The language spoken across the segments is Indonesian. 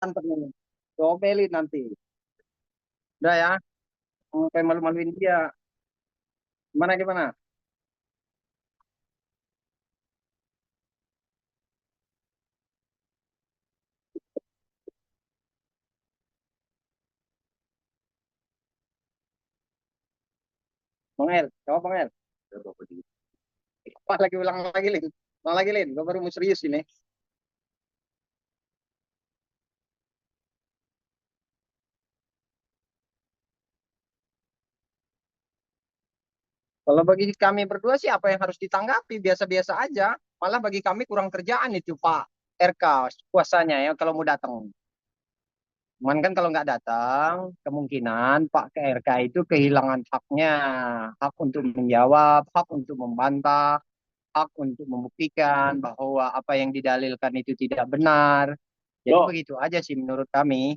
Mantap nih. Cobain nanti. Udah ya. Kayak malu-maluin dia. Gimana gimana? Bang El, coba Bang El. Apa lagi ulang lagi, Lin? Ulang lagi, Lin. Gue baru mau serius ini. Kalau bagi kami berdua sih apa yang harus ditanggapi biasa-biasa aja. Malah bagi kami kurang kerjaan itu Pak RK kuasanya ya kalau mau datang. Cuman kan kalau nggak datang, kemungkinan Pak KRK itu kehilangan haknya, hak untuk menjawab, hak untuk membantah, hak untuk membuktikan bahwa apa yang didalilkan itu tidak benar. Jadi begitu aja sih menurut kami.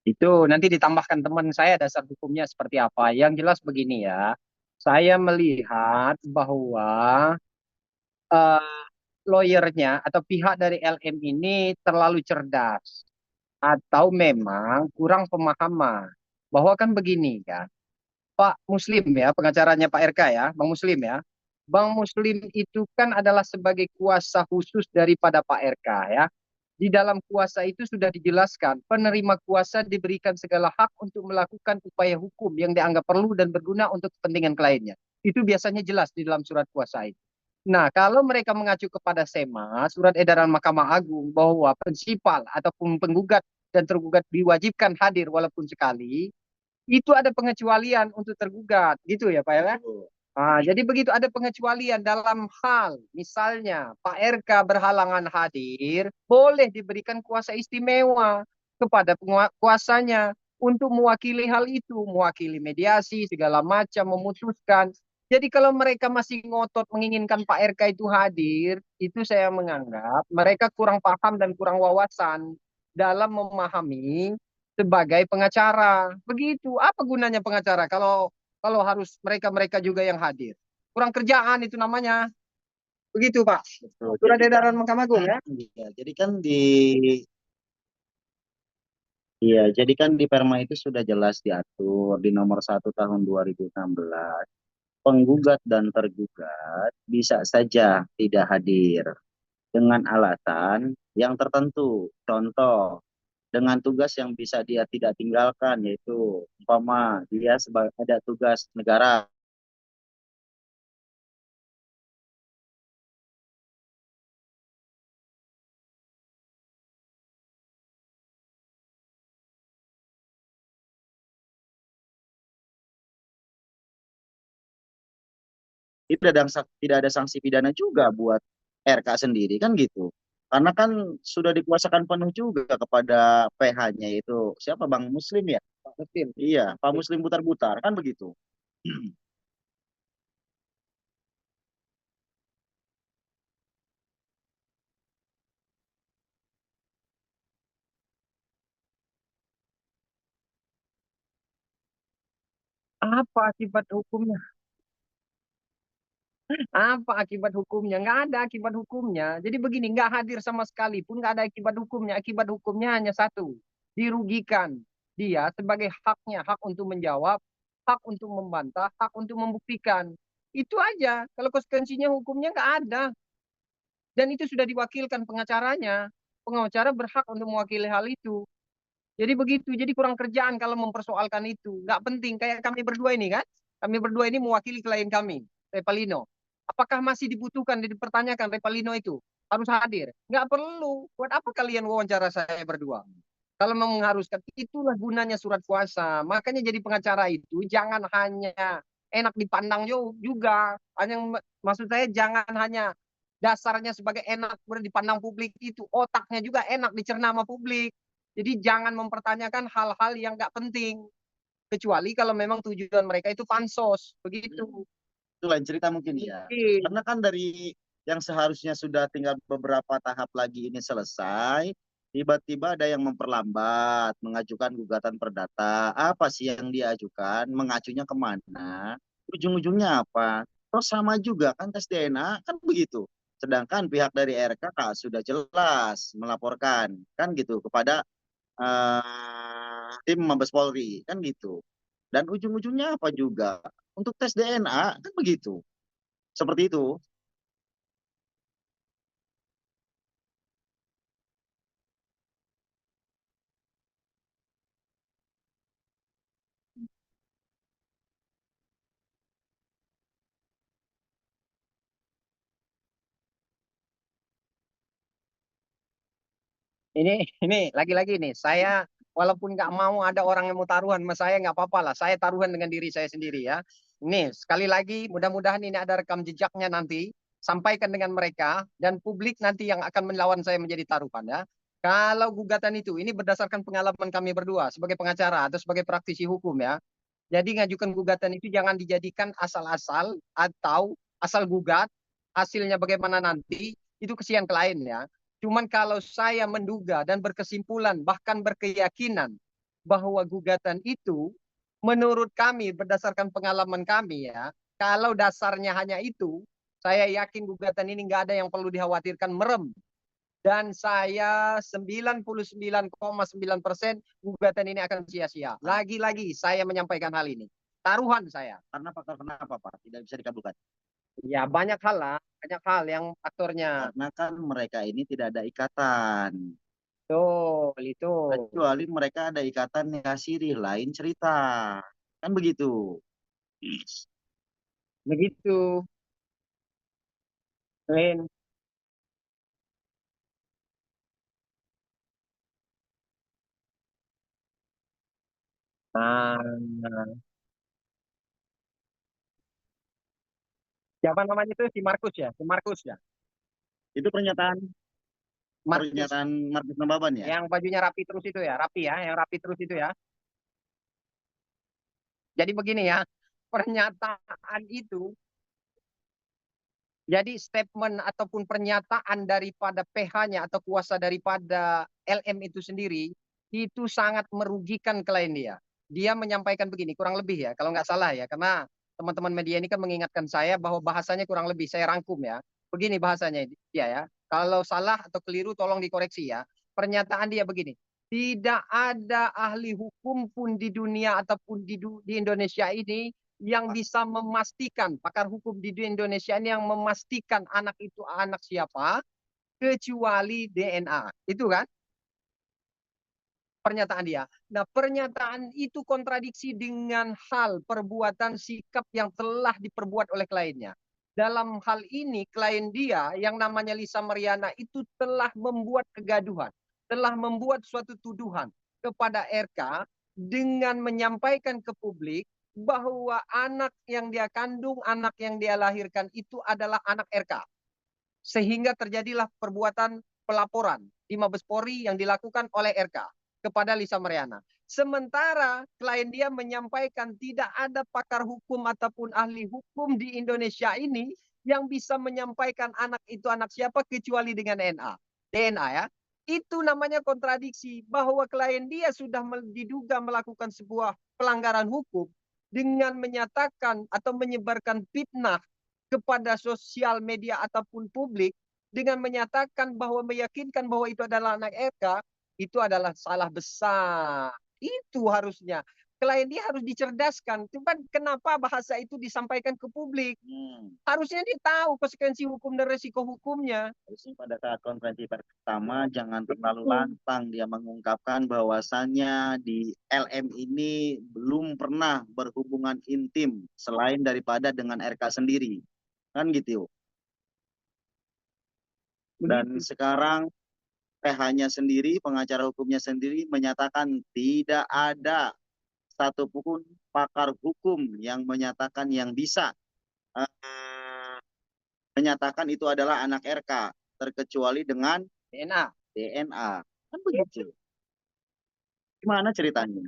Itu nanti ditambahkan teman saya dasar hukumnya seperti apa. Yang jelas begini ya, saya melihat bahwa eh, lawyernya atau pihak dari LM ini terlalu cerdas atau memang kurang pemahaman. Bahwa kan begini kan, Pak Muslim ya, pengacaranya Pak RK ya, Bang Muslim ya. Bang Muslim itu kan adalah sebagai kuasa khusus daripada Pak RK ya. Di dalam kuasa itu sudah dijelaskan, penerima kuasa diberikan segala hak untuk melakukan upaya hukum yang dianggap perlu dan berguna untuk kepentingan kliennya. Itu biasanya jelas di dalam surat kuasa itu. Nah, kalau mereka mengacu kepada SEMA, surat edaran Mahkamah Agung, bahwa prinsipal ataupun penggugat dan tergugat diwajibkan hadir walaupun sekali, itu ada pengecualian untuk tergugat, gitu ya Pak ya? Ah, jadi begitu ada pengecualian dalam hal, misalnya Pak RK berhalangan hadir, boleh diberikan kuasa istimewa kepada kuasanya untuk mewakili hal itu, mewakili mediasi, segala macam, memutuskan. Jadi kalau mereka masih ngotot menginginkan Pak RK itu hadir, itu saya menganggap mereka kurang paham dan kurang wawasan dalam memahami sebagai pengacara. Begitu. Apa gunanya pengacara kalau kalau harus mereka-mereka juga yang hadir? Kurang kerjaan itu namanya. Begitu, Pak. Betul. Surat Jadi kan, edaran Mahkamah Agung ya. ya, jadi kan di Perma itu sudah jelas diatur di nomor 1 tahun 2016. Penggugat dan tergugat bisa saja tidak hadir dengan alasan yang tertentu. Contoh, dengan tugas yang bisa dia tidak tinggalkan, yaitu umpama dia sebagai ada tugas negara, tidak ada sanksi pidana juga buat RK sendiri kan gitu. Karena kan sudah dikuasakan penuh juga kepada PH-nya, yaitu siapa, Bang Muslim ya? Pak Muslim. Iya, Pak Muslim Butar-Butar kan begitu. Apa akibat hukumnya? Apa akibat hukumnya? Nggak ada akibat hukumnya. Jadi begini, nggak hadir sama sekali pun nggak ada akibat hukumnya. Akibat hukumnya hanya satu, dirugikan dia sebagai haknya, hak untuk menjawab, hak untuk membantah, hak untuk membuktikan. Itu aja. Kalau konsekuensinya hukumnya nggak ada. Dan itu sudah diwakilkan pengacaranya. Pengacara berhak untuk mewakili hal itu. Jadi begitu. Jadi kurang kerjaan kalau mempersoalkan itu. Nggak penting. Kayak kami berdua ini kan. Kami berdua ini mewakili klien kami, Revalino. Apakah masih dibutuhkan dan dipertanyakan Revalino itu harus hadir? Nggak perlu. Buat apa kalian wawancara saya berdua? Kalau memang mengharuskan, itulah gunanya surat kuasa. Makanya jadi pengacara itu jangan hanya enak dipandang juga. Hanya maksud saya jangan hanya dasarnya sebagai enak dipandang publik itu, otaknya juga enak dicerna sama publik. Jadi jangan mempertanyakan hal-hal yang nggak penting, kecuali kalau memang tujuan mereka itu pansos, begitu. Itu lain cerita mungkin ya. Oke. Karena kan dari yang seharusnya sudah tinggal beberapa tahap lagi ini selesai, tiba-tiba ada yang memperlambat, mengajukan gugatan perdata. Apa sih yang diajukan? Mengacunya kemana? Ujung-ujungnya apa? Terus sama juga kan tes DNA kan begitu. Sedangkan pihak dari RK sudah jelas melaporkan kan gitu kepada tim Mabes Polri kan gitu. Dan ujung-ujungnya apa juga? Untuk tes DNA kan begitu. Seperti itu. Ini lagi-lagi nih, saya walaupun nggak mau ada orang yang mau taruhan sama saya nggak apa-apa lah. Saya taruhan dengan diri saya sendiri ya. Ini sekali lagi, mudah-mudahan ini ada rekam jejaknya nanti. Sampaikan dengan mereka dan publik nanti yang akan melawan saya menjadi taruhan ya. Kalau gugatan itu, ini berdasarkan pengalaman kami berdua sebagai pengacara atau sebagai praktisi hukum ya. Jadi ngajukan gugatan itu jangan dijadikan asal-asal atau asal gugat, hasilnya bagaimana nanti, itu kesian klien ya. Cuman kalau saya menduga dan berkesimpulan, bahkan berkeyakinan bahwa gugatan itu, menurut kami, berdasarkan pengalaman kami ya, kalau dasarnya hanya itu, saya yakin gugatan ini nggak ada yang perlu dikhawatirkan merem. Dan saya 99,9% gugatan ini akan sia-sia. Lagi-lagi saya menyampaikan hal ini. Taruhan saya. Karena faktor kenapa Pak? Tidak bisa dikabulkan. Ya banyak hal lah. Banyak hal yang aktornya. Karena kan mereka ini tidak ada ikatan. Betul, itu. Kecuali mereka ada ikatan yang sirih, lain cerita. Kan begitu. Begitu. Rin. Nah, siapa namanya itu? Si Markus ya? Si Markus ya? Itu pernyataan Markus. pernyataan Markus Nababan ya. Yang bajunya rapi terus itu ya? Rapi ya? Yang rapi terus itu ya? Jadi begini ya. Pernyataan itu, jadi statement ataupun pernyataan daripada PH-nya atau kuasa daripada LM itu sendiri itu sangat merugikan klien dia. Dia menyampaikan begini, kurang lebih ya, kalau nggak salah ya, karena teman-teman media ini kan mengingatkan saya bahwa bahasanya kurang lebih saya rangkum ya. Begini bahasanya dia ya. Kalau salah atau keliru tolong dikoreksi ya. Pernyataan dia begini, tidak ada ahli hukum pun di dunia ataupun di Indonesia ini yang bisa memastikan, pakar hukum di Indonesia ini yang memastikan anak itu anak siapa kecuali DNA. Itu kan pernyataan dia. Nah, pernyataan itu kontradiksi dengan hal perbuatan sikap yang telah diperbuat oleh kliennya. Dalam hal ini, klien dia yang namanya Lisa Mariana itu telah membuat kegaduhan, telah membuat suatu tuduhan kepada RK dengan menyampaikan ke publik bahwa anak yang dia kandung, anak yang dia lahirkan itu adalah anak RK. Sehingga terjadilah perbuatan pelaporan di Mabes Polri yang dilakukan oleh RK kepada Lisa Mariana. Sementara klien dia menyampaikan tidak ada pakar hukum ataupun ahli hukum di Indonesia ini yang bisa menyampaikan anak itu anak siapa kecuali dengan DNA ya. Itu namanya kontradiksi bahwa klien dia sudah diduga melakukan sebuah pelanggaran hukum dengan menyatakan atau menyebarkan fitnah kepada sosial media ataupun publik dengan menyatakan bahwa meyakinkan bahwa itu adalah anak Eka, itu adalah salah besar. Itu harusnya. Klien dia harus dicerdaskan. Cuman kenapa bahasa itu disampaikan ke publik? Hmm. Harusnya dia tahu konsekuensi hukum dan resiko hukumnya. Terus pada saat konferensi pertama jangan terlalu lantang dia mengungkapkan bahwasannya di LM ini belum pernah berhubungan intim selain daripada dengan RK sendiri. Kan gitu. Dan Begitu. sekarang PH-nya sendiri, pengacara hukumnya sendiri menyatakan tidak ada satupun pakar hukum yang menyatakan yang bisa uh, menyatakan itu adalah anak RK terkecuali dengan DNA. DNA. Kan begitu. Gimana ceritanya?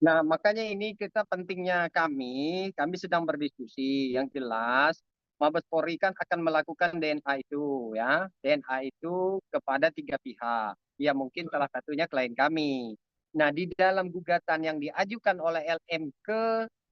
Nah, makanya ini kita pentingnya kami sedang berdiskusi. Yang jelas, Mabes Polri kan akan melakukan DNA itu, ya. DNA itu kepada tiga pihak. Ya, mungkin salah satunya klien kami. Nah, di dalam gugatan yang diajukan oleh LM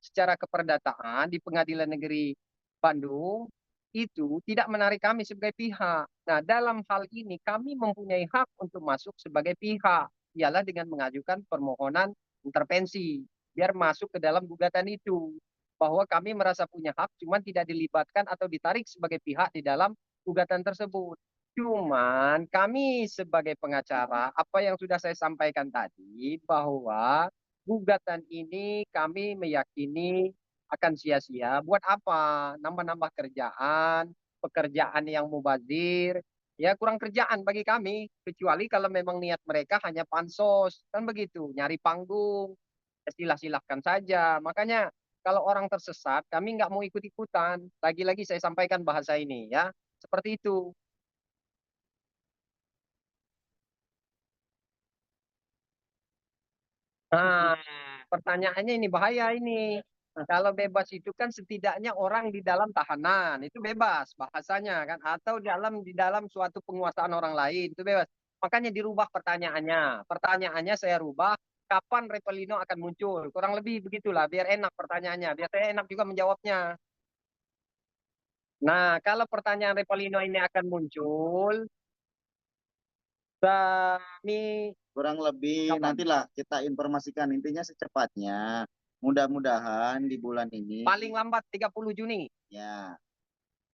secara keperdataan di Pengadilan Negeri Bandung, itu tidak menarik kami sebagai pihak. Nah, dalam hal ini kami mempunyai hak untuk masuk sebagai pihak, ialah dengan mengajukan permohonan intervensi biar masuk ke dalam gugatan itu, bahwa kami merasa punya hak cuman tidak dilibatkan atau ditarik sebagai pihak di dalam gugatan tersebut. Cuman kami sebagai pengacara, apa yang sudah saya sampaikan tadi, bahwa gugatan ini kami meyakini akan sia-sia. Buat apa? Nambah-nambah kerjaan, pekerjaan yang mubazir, ya kurang kerjaan bagi kami. Kecuali kalau memang niat mereka hanya pansos, kan begitu, nyari panggung, ya silah-silahkan saja. Makanya kalau orang tersesat, kami nggak mau ikut-ikutan. Lagi-lagi saya sampaikan bahasa ini, ya seperti itu. Nah, pertanyaannya ini bahaya ini. Kalau bebas itu kan setidaknya orang di dalam tahanan itu bebas bahasanya kan, atau di dalam suatu penguasaan orang lain itu bebas. Makanya dirubah pertanyaannya. Pertanyaannya saya rubah, kapan Repelino akan muncul? Kurang lebih begitulah, biar enak pertanyaannya, biar saya enak juga menjawabnya. Nah, kalau pertanyaan Repelino ini akan muncul, kami Kurang lebih kapan? nantilah kita informasikan, intinya secepatnya. Mudah-mudahan di bulan ini Paling lambat 30 Juni. ya.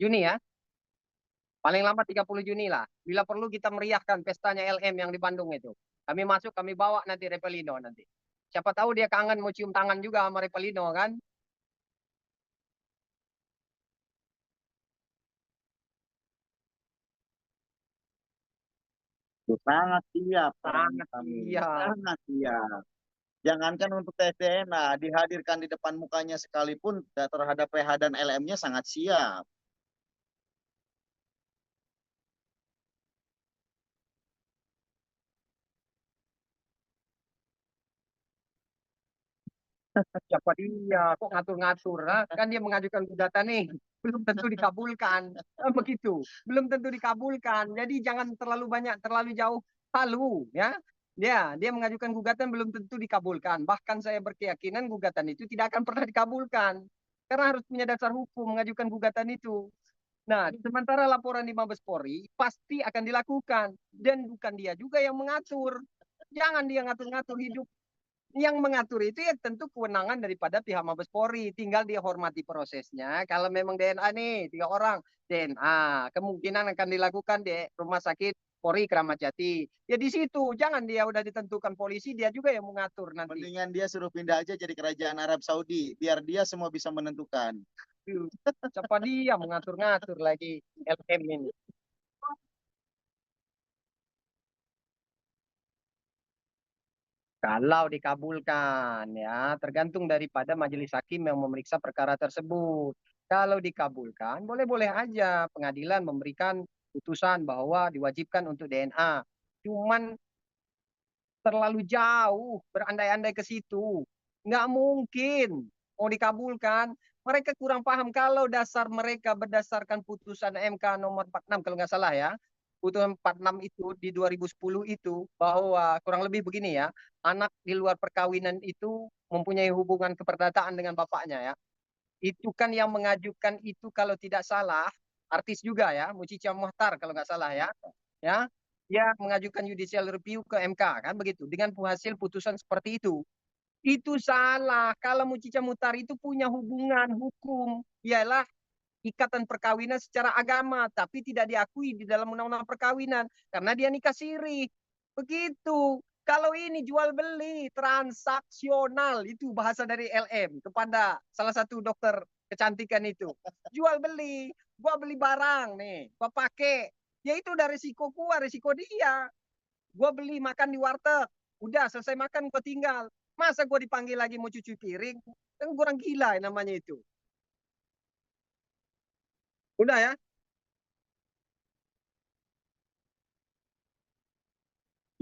Juni ya. Paling lambat 30 Juni lah. Bila perlu kita meriahkan pestanya LM yang di Bandung itu. Kami masuk, kami bawa nanti Repelino nanti. Siapa tahu dia kangen mau cium tangan juga sama Repelino kan. Sangat siap Sangat kami, siap. sangat siap. Jangankan untuk tes DNA, dihadirkan di depan mukanya sekalipun terhadap PH dan LM-nya sangat siap. Siapa dia? Kok ngatur-ngatur? Ha? Kan dia mengajukan gugatan nih. Belum tentu dikabulkan. Begitu. Belum tentu dikabulkan. Jadi jangan terlalu banyak, terlalu jauh halu. Ya. Dia mengajukan gugatan belum tentu dikabulkan. Bahkan saya berkeyakinan gugatan itu tidak akan pernah dikabulkan. Karena harus punya dasar hukum mengajukan gugatan itu. Nah, sementara laporan di Mabes Polri pasti akan dilakukan. Dan bukan dia juga yang mengatur. Jangan dia ngatur-ngatur hidup, yang mengatur itu ya tentu kewenangan daripada pihak Mabes Polri. Tinggal dia hormati prosesnya. Kalau memang DNA nih, 3 orang DNA, kemungkinan akan dilakukan di Rumah Sakit Polri Kramat Jati. Ya di situ, jangan dia udah ditentukan polisi, dia juga yang mengatur nanti. Mendingan dia suruh pindah aja jadi kerajaan Arab Saudi, biar dia semua bisa menentukan. Siapa dia mengatur-ngatur lagi LM ini? Kalau dikabulkan ya, tergantung daripada majelis hakim yang memeriksa perkara tersebut. Kalau dikabulkan, boleh-boleh aja pengadilan memberikan putusan bahwa diwajibkan untuk DNA. Cuman terlalu jauh berandai-andai ke situ. Nggak mungkin mau dikabulkan. Mereka kurang paham kalau dasar mereka berdasarkan putusan MK nomor 46 kalau nggak salah ya. Putusan 46 itu di 2010 itu bahwa kurang lebih begini ya, anak di luar perkawinan itu mempunyai hubungan keperdataan dengan bapaknya ya. Itu kan yang mengajukan itu kalau tidak salah artis juga ya, Mucica Muhtar kalau nggak salah ya. Ya, dia mengajukan judicial review ke MK kan begitu dengan hasil putusan seperti itu salah. Kalau Mucica Muhtar itu punya hubungan hukum, ialah ikatan perkawinan secara agama, tapi tidak diakui di dalam undang-undang perkawinan karena dia nikah siri. Begitu. Kalau ini jual beli transaksional itu bahasa dari LM kepada salah satu dokter kecantikan itu. Jual beli, gua beli barang nih, gua pakai. Ya itu udah risiko gua, risiko dia. Gua beli makan di warteg, udah selesai makan gua tinggal. Masa gua dipanggil lagi mau cuci piring? Kan kurang gila namanya itu. Udah ya,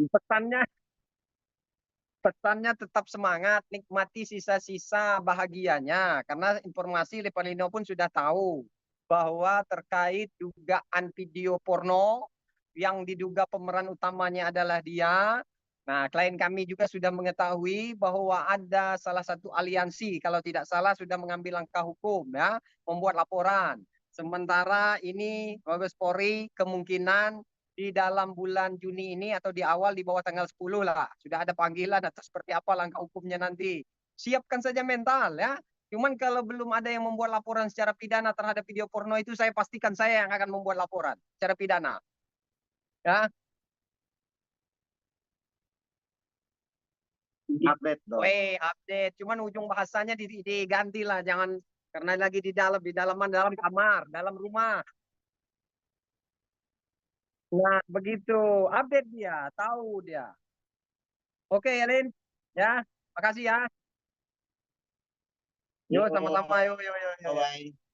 pesannya Pesannya tetap semangat, nikmati sisa-sisa bahagianya. Karena informasi Lipalino pun sudah tahu bahwa terkait dugaan video porno yang diduga pemeran utamanya adalah dia. Nah, klien kami juga sudah mengetahui bahwa ada salah satu aliansi, kalau tidak salah sudah mengambil langkah hukum ya, membuat laporan. Sementara ini Mabes Polri kemungkinan di dalam bulan Juni ini atau di awal di bawah tanggal 10 lah. Sudah ada panggilan atau seperti apa langkah hukumnya nanti. Siapkan saja mental ya. Cuman kalau belum ada yang membuat laporan secara pidana terhadap video porno itu saya pastikan saya yang akan membuat laporan secara pidana. Ya, Update dong. update. Cuman ujung bahasanya diganti lah, jangan karena lagi di dalaman dalam kamar, dalam rumah. Nah, begitu. Update dia, tahu dia. Oke, Elin. Ya, makasih ya. Yo, Yuk, sama-sama. Yo, yo, yo, yo. bye-bye.